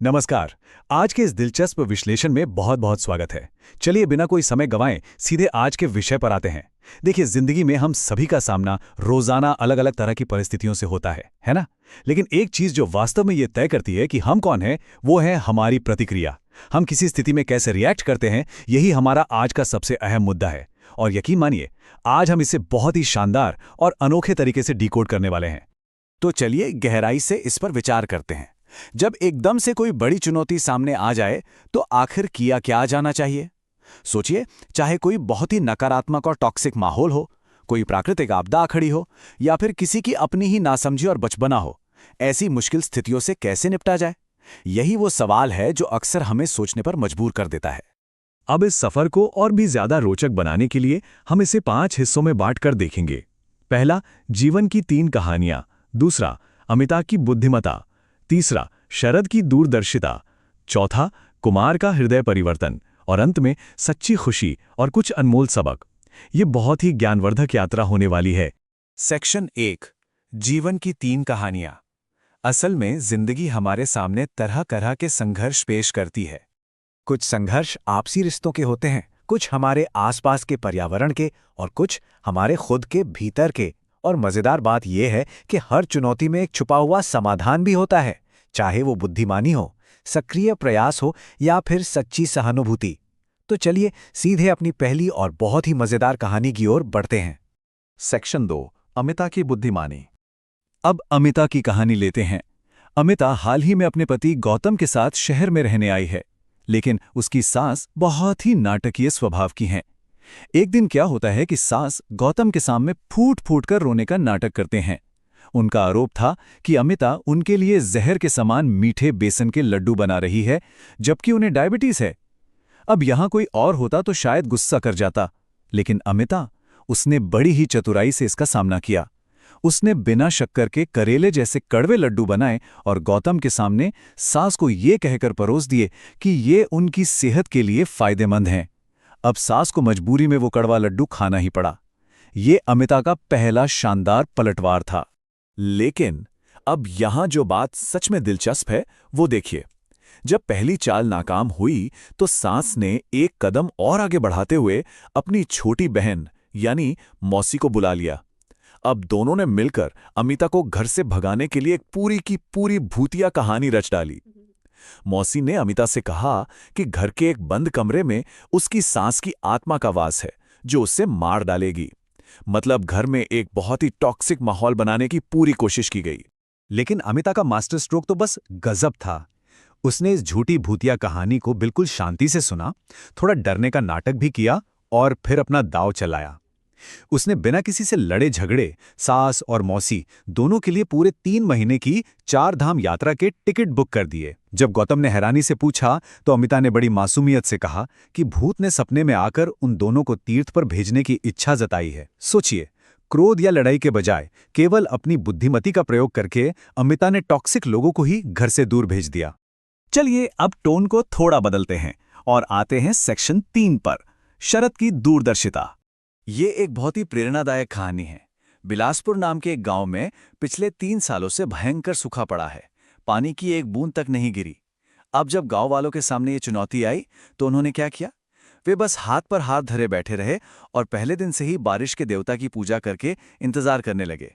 नमस्कार। आज के इस दिलचस्प विश्लेषण में बहुत बहुत स्वागत है। चलिए बिना कोई समय गंवाए सीधे आज के विषय पर आते हैं। देखिए, जिंदगी में हम सभी का सामना रोजाना अलग अलग तरह की परिस्थितियों से होता है ना? लेकिन एक चीज जो वास्तव में ये तय करती है कि हम कौन हैं, वो है हमारी प्रतिक्रिया। हम किसी स्थिति में कैसे रिएक्ट करते हैं, यही हमारा आज का सबसे अहम मुद्दा है। और यकीन मानिए, आज हम इसे बहुत ही शानदार और अनोखे तरीके से डिकोड करने वाले हैं। तो चलिए गहराई से इस पर विचार करते हैं। जब एकदम से कोई बड़ी चुनौती सामने आ जाए तो आखिर किया क्या जाना चाहिए? सोचिए, चाहे कोई बहुत ही नकारात्मक और टॉक्सिक माहौल हो, कोई प्राकृतिक आपदा आ खड़ी हो, या फिर किसी की अपनी ही नासमझी और बचपना हो, ऐसी मुश्किल स्थितियों से कैसे निपटा जाए? यही वो सवाल है जो अक्सर हमें सोचने पर मजबूर कर देता है। अब इस सफर को और भी ज्यादा रोचक बनाने के लिए हम इसे 5 हिस्सों में बांटकर देखेंगे। पहला, जीवन की 3 कहानियां। दूसरा, अमिता की बुद्धिमत्ता। तीसरा, शरद की दूरदर्शिता। चौथा, कुमार का हृदय परिवर्तन। और अंत में सच्ची खुशी और कुछ अनमोल सबक। ये बहुत ही ज्ञानवर्धक यात्रा होने वाली है। सेक्शन 1, जीवन की 3 कहानियां। असल में जिंदगी हमारे सामने तरह तरह के संघर्ष पेश करती है। कुछ संघर्ष आपसी रिश्तों के होते हैं, कुछ हमारे आसपास के पर्यावरण के, और कुछ हमारे खुद के भीतर के। और मजेदार बात यह है कि हर चुनौती में एक छुपा हुआ समाधान भी होता है, चाहे वो बुद्धिमानी हो, सक्रिय प्रयास हो, या फिर सच्ची सहानुभूति। तो चलिए सीधे अपनी पहली और बहुत ही मजेदार कहानी की ओर बढ़ते हैं। सेक्शन 2, अमिता की बुद्धिमानी। अब अमिता की कहानी लेते हैं। अमिता हाल ही में अपने पति गौतम के साथ शहर में रहने आई है, लेकिन उसकी सास बहुत ही नाटकीय स्वभाव की हैं। एक दिन क्या होता है कि सास गौतम के सामने फूट फूट कर रोने का नाटक करते हैं। उनका आरोप था कि अमिता उनके लिए जहर के समान मीठे बेसन के लड्डू बना रही है, जबकि उन्हें डायबिटीज है। अब यहां कोई और होता तो शायद गुस्सा कर जाता, लेकिन अमिता, उसने बड़ी ही चतुराई से इसका सामना किया। उसने बिना शक्कर के करेले जैसे कड़वे लड्डू बनाए और गौतम के सामने सास को ये कहकर परोस दिए कि ये उनकी सेहत के लिए फायदेमंद हैं। अब सास को मजबूरी में वो कड़वा लड्डू खाना ही पड़ा। ये अमिता का पहला शानदार पलटवार था। लेकिन अब यहां जो बात सच में दिलचस्प है, वो देखिए। जब पहली चाल नाकाम हुई तो सास ने एक कदम और आगे बढ़ाते हुए अपनी छोटी बहन यानी मौसी को बुला लिया। अब दोनों ने मिलकर अमिता को घर से भगाने के लिए एक पूरी की पूरी भूतिया कहानी रच डाली। मौसी ने अमिता से कहा कि घर के एक बंद कमरे में उसकी सास की आत्मा का वास है, जो उससे मार डालेगी। मतलब घर में एक बहुत ही टॉक्सिक माहौल बनाने की पूरी कोशिश की गई। लेकिन अमिता का मास्टर स्ट्रोक तो बस गजब था। उसने इस झूठी भूतिया कहानी को बिल्कुल शांति से सुना, थोड़ा डरने का नाटक भी किया और फिर अपना दांव चलाया। उसने बिना किसी से लड़े झगड़े सास और मौसी दोनों के लिए पूरे 3 महीने की 4 धाम यात्रा के टिकट बुक कर दिए। जब गौतम ने हैरानी से पूछा तो अमिता ने बड़ी मासूमियत से कहा कि भूत ने सपने में आकर उन दोनों को तीर्थ पर भेजने की इच्छा जताई है। सोचिए, क्रोध या लड़ाई के बजाय केवल अपनी बुद्धिमती का प्रयोग करके अमिता ने टॉक्सिक लोगों को ही घर से दूर भेज दिया। चलिए अब टोन को थोड़ा बदलते हैं और आते हैं सेक्शन 3 पर, शरद की दूरदर्शिता। ये एक बहुत ही प्रेरणादायक कहानी है। बिलासपुर नाम के एक गांव में पिछले 3 सालों से भयंकर सूखा पड़ा है। पानी की एक बूंद तक नहीं गिरी। अब जब गांव वालों के सामने ये चुनौती आई तो उन्होंने क्या किया? वे बस हाथ पर हाथ धरे बैठे रहे और पहले दिन से ही बारिश के देवता की पूजा करके इंतजार करने लगे।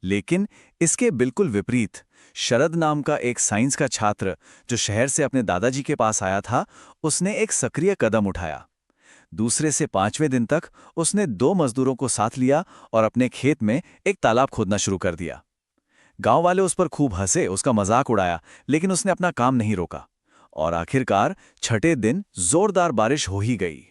लेकिन इसके बिल्कुल विपरीत शरद नाम का एक साइंस का छात्र, जो शहर से अपने दादाजी के पास आया था, उसने एक सक्रिय कदम उठाया। दूसरे से 5वें दिन तक उसने 2 मजदूरों को साथ लिया और अपने खेत में एक तालाब खोदना शुरू कर दिया। गांव वाले उस पर खूब हंसे, उसका मजाक उड़ाया, लेकिन उसने अपना काम नहीं रोका और आखिरकार 6ठे दिन जोरदार बारिश हो ही गई।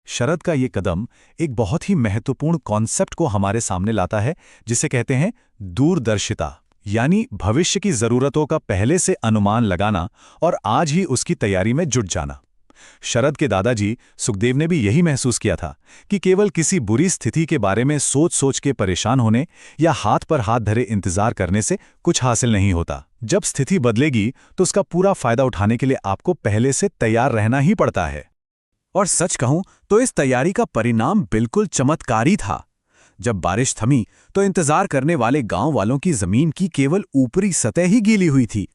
शरद का ये कदम एक बहुत ही महत्वपूर्ण कॉन्सेप्ट को हमारे सामने लाता है, जिसे कहते हैं दूरदर्शिता, यानी भविष्य की जरूरतों का पहले से अनुमान लगाना और आज ही उसकी तैयारी में जुट जाना। शरद के दादाजी सुखदेव ने भी यही महसूस किया था कि केवल किसी बुरी स्थिति के बारे में सोच सोच के परेशान होने या हाथ पर हाथ धरे इंतजार करने से कुछ हासिल नहीं होता। जब स्थिति बदलेगी तो उसका पूरा फायदा उठाने के लिए आपको पहले से तैयार रहना ही पड़ता है। और सच कहूं तो इस तैयारी का परिणाम बिल्कुल चमत्कारी था। जब बारिश थमी तो इंतजार करने वाले गांव वालों की जमीन की केवल ऊपरी सतह ही गीली हुई थी।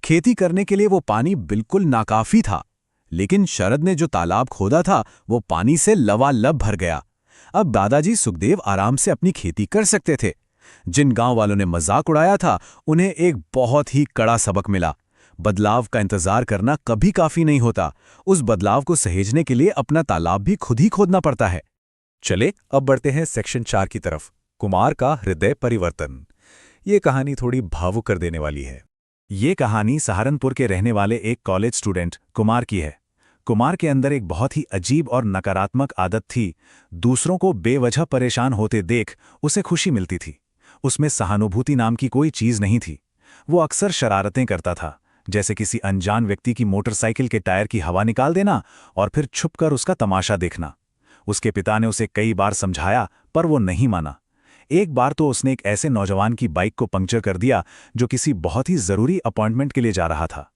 खेती करने के लिए वो पानी बिल्कुल नाकाफी था, लेकिन शरद ने जो तालाब खोदा था वो पानी से लबालब भर गया। अब दादाजी सुखदेव आराम से अपनी खेती कर सकते थे। जिन गांव वालों ने मजाक उड़ाया था, उन्हें एक बहुत ही कड़ा सबक मिला। बदलाव का इंतजार करना कभी काफी नहीं होता। उस बदलाव को सहेजने के लिए अपना तालाब भी खुद ही खोदना पड़ता है। चले अब बढ़ते हैं सेक्शन 4 की तरफ, कुमार का हृदय परिवर्तन। ये कहानी थोड़ी भावुक कर देने वाली है। ये कहानी सहारनपुर के रहने वाले एक कॉलेज स्टूडेंट कुमार की है। कुमार के अंदर एक बहुत ही अजीब और नकारात्मक आदत थी। दूसरों को बेवजह परेशान होते देख उसे खुशी मिलती थी। उसमें सहानुभूति नाम की कोई चीज नहीं थी। वो अक्सर शरारतें करता था, जैसे किसी अनजान व्यक्ति की मोटरसाइकिल के टायर की हवा निकाल देना और फिर छुपकर उसका तमाशा देखना। उसके पिता ने उसे कई बार समझाया, पर वो नहीं माना। एक बार तो उसने एक ऐसे नौजवान की बाइक को पंक्चर कर दिया जो किसी बहुत ही जरूरी अपॉइंटमेंट के लिए जा रहा था।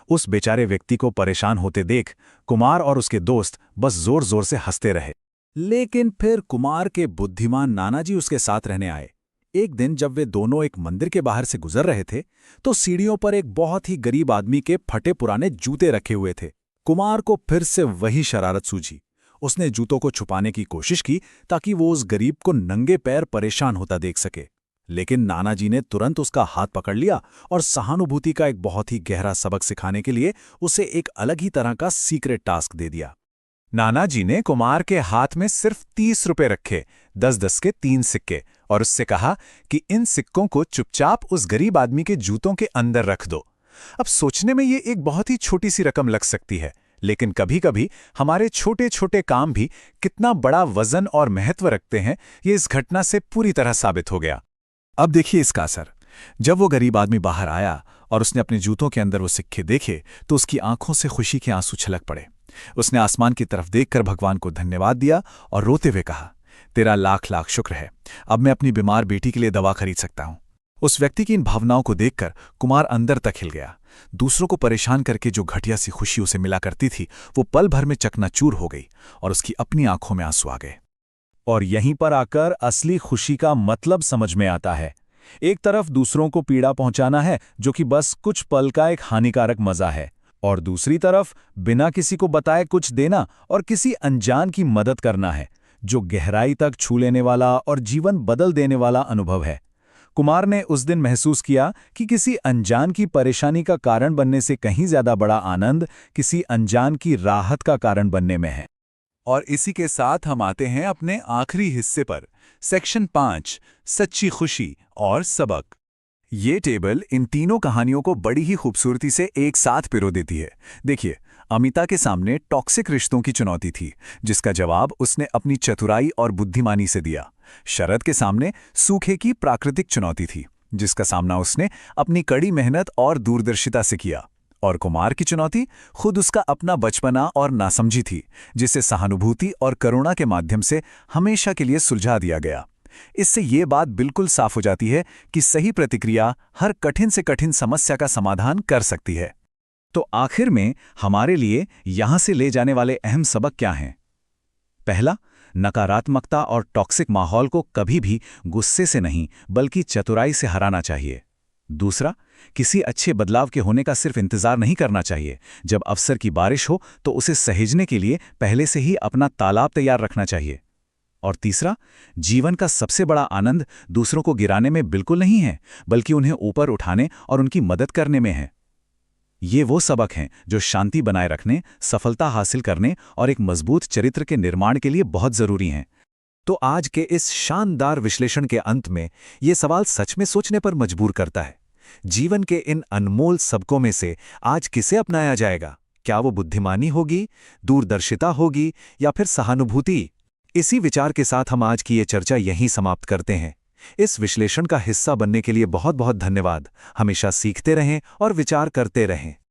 उस बेचारे व्यक्ति को परेशान होते देख कुमार और उसके दोस्त बस जोर जोर से हंसते रहे। लेकिन फिर कुमार के बुद्धिमान नानाजी उसके साथ रहने आए। एक दिन जब वे दोनों एक मंदिर के बाहर से गुजर रहे थे, तो सीढ़ियों पर एक बहुत ही गरीब आदमी के फटे पुराने जूते रखे हुए थे। कुमार को फिर से वही शरारत सूझी। उसने जूतों को छुपाने की कोशिश की ताकि वो उस गरीब को नंगे पैर परेशान होता देख सके। लेकिन नानाजी ने तुरंत उसका हाथ पकड़ लिया और सहानुभूति का एक बहुत ही गहरा सबक सिखाने के लिए उसे एक अलग ही तरह का सीक्रेट टास्क दे दिया। नानाजी ने कुमार के हाथ में सिर्फ 30 रुपए रखे, 10-10 के 3 सिक्के, और उससे कहा कि इन सिक्कों को चुपचाप उस गरीब आदमी के जूतों के अंदर रख दो। अब सोचने में ये एक बहुत ही छोटी सी रकम लग सकती है, लेकिन कभी-कभी हमारे छोटे छोटे काम भी कितना बड़ा वजन और महत्व रखते हैं, ये इस घटना से पूरी तरह साबित हो गया। अब देखिए इसका असर। जब वो गरीब आदमी बाहर आया और उसने अपने जूतों के अंदर वो सिक्के देखे, तो उसकी आंखों से खुशी के आंसू छलक पड़े। उसने आसमान की तरफ देखकर भगवान को धन्यवाद दिया और रोते हुए कहा, तेरा लाख लाख शुक्र है, अब मैं अपनी बीमार बेटी के लिए दवा खरीद सकता हूं। उस व्यक्ति की इन भावनाओं को देखकर कुमार अंदर तक हिल गया। दूसरों को परेशान करके जो घटिया सी खुशी उसे मिला करती थी, वो पल भर में चकनाचूर हो गई और उसकी अपनी आंखों में आंसू आ गए। और यहीं पर आकर असली खुशी का मतलब समझ में आता है। एक तरफ दूसरों को पीड़ा पहुंचाना है, जो कि बस कुछ पल का एक हानिकारक मजा है, और दूसरी तरफ बिना किसी को बताए कुछ देना और किसी अनजान की मदद करना है, जो गहराई तक छू लेने वाला और जीवन बदल देने वाला अनुभव है। कुमार ने उस दिन महसूस किया कि किसी अनजान की परेशानी का कारण बनने से कहीं ज्यादा बड़ा आनंद किसी अनजान की राहत का कारण बनने में है। और इसी के साथ हम आते हैं अपने आखिरी हिस्से पर, सेक्शन 5, सच्ची खुशी और सबक। ये टेबल इन तीनों कहानियों को बड़ी ही खूबसूरती से एक साथ पिरो देती है। देखिए, अमिता के सामने टॉक्सिक रिश्तों की चुनौती थी, जिसका जवाब उसने अपनी चतुराई और बुद्धिमानी से दिया। शरद के सामने सूखे की प्राकृतिक चुनौती थी, जिसका सामना उसने अपनी कड़ी मेहनत और दूरदर्शिता से किया। और कुमार की चुनौती खुद उसका अपना बचपना और नासमझी थी, जिसे सहानुभूति और करुणा के माध्यम से हमेशा के लिए सुलझा दिया गया। इससे ये बात बिल्कुल साफ हो जाती है कि सही प्रतिक्रिया हर कठिन से कठिन समस्या का समाधान कर सकती है। तो आखिर में हमारे लिए यहां से ले जाने वाले अहम सबक क्या हैं? पहला, नकारात्मकता और टॉक्सिक माहौल को कभी भी गुस्से से नहीं बल्कि चतुराई से हराना चाहिए। दूसरा, किसी अच्छे बदलाव के होने का सिर्फ इंतजार नहीं करना चाहिए। जब अवसर की बारिश हो तो उसे सहेजने के लिए पहले से ही अपना तालाब तैयार रखना चाहिए। और तीसरा, जीवन का सबसे बड़ा आनंद दूसरों को गिराने में बिल्कुल नहीं है, बल्कि उन्हें ऊपर उठाने और उनकी मदद करने में है। ये वो सबक हैं जो शांति बनाए रखने, सफलता हासिल करने और एक मजबूत चरित्र के निर्माण के लिए बहुत जरूरी हैं। तो आज के इस शानदार विश्लेषण के अंत में ये सवाल सच में सोचने पर मजबूर करता है। जीवन के इन अनमोल सबकों में से आज किसे अपनाया जाएगा? क्या वो बुद्धिमानी होगी, दूरदर्शिता होगी, या फिर सहानुभूति? इसी विचार के साथ हम आज की ये चर्चा यहीं समाप्त करते हैं। इस विश्लेषण का हिस्सा बनने के लिए बहुत बहुत धन्यवाद। हमेशा सीखते रहें और विचार करते रहें।